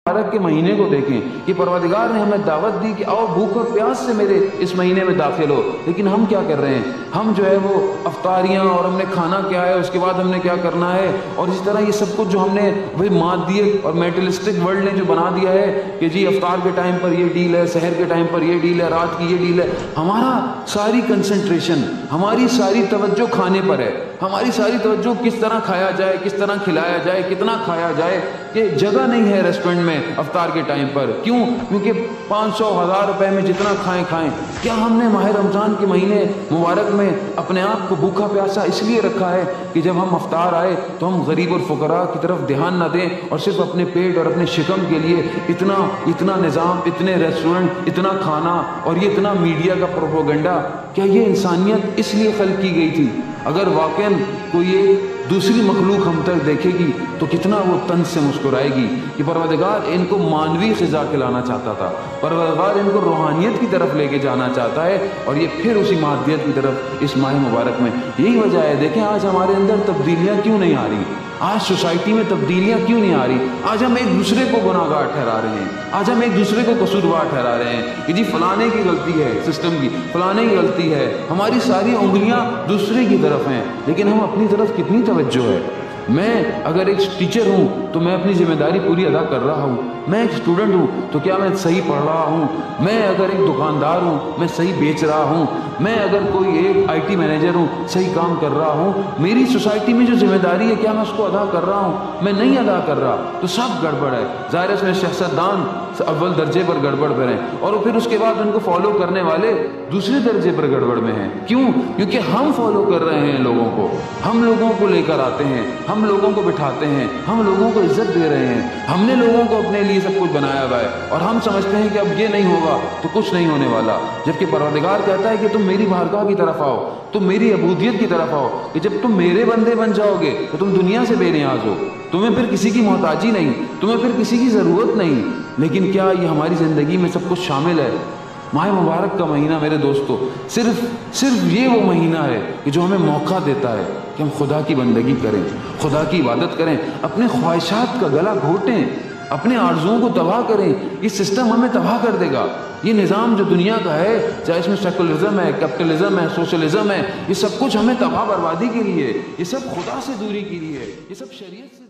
مبارک کے مہینے کو دیکھیں کہ پروردگار نے ہمیں دعوت دی کہ آؤ بھوک اور پیاس سے میرے اس مہینے میں داخل ہو، لیکن ہم کیا کر رہے ہیں؟ ہم جو ہے وہ افطاریاں اور ہم نے کھانا کیا ہے، اس کے بعد ہم نے کیا کرنا ہے، اور اسی طرح یہ سب کچھ جو ہم نے وہی مادیت اور میٹرلسٹک ورلڈ نے جو بنا دیا ہے کہ جی افطار کے ٹائم پر یہ ڈیل ہے، سحر کے ٹائم پر یہ ڈیل ہے، رات کی یہ ڈیل ہے. ہمارا ساری کنسنٹریشن، ہماری ساری توجہ کھانے پر ہے، ہماری ساری توجہ کس طرح کھایا جائے، کس طرح کھلایا جائے، کتنا کھایا جائے، کہ جگہ نہیں ہے ریسٹورنٹ میں افطار کے ٹائم پر. کیوں؟ کیونکہ 500,000 روپے میں جتنا کھائیں. کیا ہم نے ماہ رمضان کے مہینے مبارک میں اپنے آپ کو بھوکا پیاسا اس لیے رکھا ہے کہ جب ہم افطار آئے تو ہم غریب اور فقراء کی طرف دھیان نہ دیں اور صرف اپنے پیٹ اور اپنے شکم کے لیے اتنا نظام، اتنے ریسٹورنٹ، اتنا کھانا اور یہ اتنا میڈیا کا پروپیگنڈا؟ کیا یہ انسانیت اس لیے خلق کی گئی تھی؟ اگر واقعاً کوئی ایک دوسری مخلوق ہم تک دیکھے گی تو کتنا وہ طنز سے مسکرائے گی کہ پروردگار ان کو مانوی غذا کھلانا چاہتا تھا، پروردگار ان کو روحانیت کی طرف لے کے جانا چاہتا ہے، اور یہ پھر اسی مادیت کی طرف اس ماہ مبارک میں. یہی وجہ ہے، دیکھیں آج ہمارے اندر تبدیلیاں کیوں نہیں آ رہی، آج سوسائٹی میں تبدیلیاں کیوں نہیں آ رہی؟ آج ہم ایک دوسرے کو گناہ گار ٹھہرا رہے ہیں، آج ہم ایک دوسرے کو قصوروار ٹھہرا رہے ہیں کہ جی فلانے کی غلطی ہے، سسٹم کی فلانے کی غلطی ہے. ہماری ساری انگلیاں دوسرے کی طرف ہیں، لیکن ہم اپنی طرف کتنی توجہ ہے؟ میں اگر ایک ٹیچر ہوں تو میں اپنی ذمہ داری پوری ادا کر رہا ہوں. میں ایک اسٹوڈنٹ ہوں تو کیا میں صحیح پڑھ رہا ہوں؟ میں اگر ایک دکاندار ہوں میں صحیح بیچ رہا ہوں؟ میں اگر کوئی ایک IT مینیجر ہوں صحیح کام کر رہا ہوں؟ میری سوسائٹی میں جو ذمہ داری ہے کیا میں اس کو ادا کر رہا ہوں؟ میں نہیں ادا کر رہا تو سب گڑبڑ ہے. ظاہر ہے اس میں سیاستدان اول درجے پر گڑبڑ پر ہیں، اور پھر اس کے بعد ان کو فالو کرنے والے دوسرے درجے پر گڑبڑ میں ہیں. کیوں؟ کیونکہ ہم فالو کر رہے ہیں لوگوں کو، ہم لوگوں کو لے کر آتے ہیں، ہم لوگوں کو بٹھاتے ہیں، ہم لوگوں کو عزت دے رہے ہیں، ہم نے لوگوں کو اپنے لیے سب کچھ بنایا ہوا ہے، اور ہم سمجھتے ہیں کہ اب یہ نہیں ہوگا تو کچھ نہیں ہونے والا. جبکہ پروردگار کہتا ہے کہ تم میری بارگاہ کی طرف آؤ، تم میری عبودیت کی طرف آؤ، کہ جب تم میرے بندے بن جاؤ گے تو تم دنیا سے بے نیاز ہو، تمہیں پھر کسی کی محتاجی نہیں، تمہیں پھر کسی کی ضرورت نہیں. لیکن کیا یہ ہماری زندگی میں سب کچھ شامل ہے؟ ماہ مبارک کا مہینہ میرے دوستو صرف یہ وہ مہینہ ہے کہ جو ہمیں موقع دیتا ہے کہ ہم خدا کی بندگی کریں، خدا کی عبادت کریں، اپنے خواہشات کا گلا گھونٹیں، اپنے آرزوؤں کو تباہ کریں. یہ سسٹم ہمیں تباہ کر دے گا. یہ نظام جو دنیا کا ہے، چاہے اس میں سیکولرزم ہے، کیپٹلزم ہے، سوشلزم ہے، یہ سب کچھ ہمیں تباہ بربادی کے لیے، یہ سب خدا سے دوری کے لیے، یہ سب شریعت سے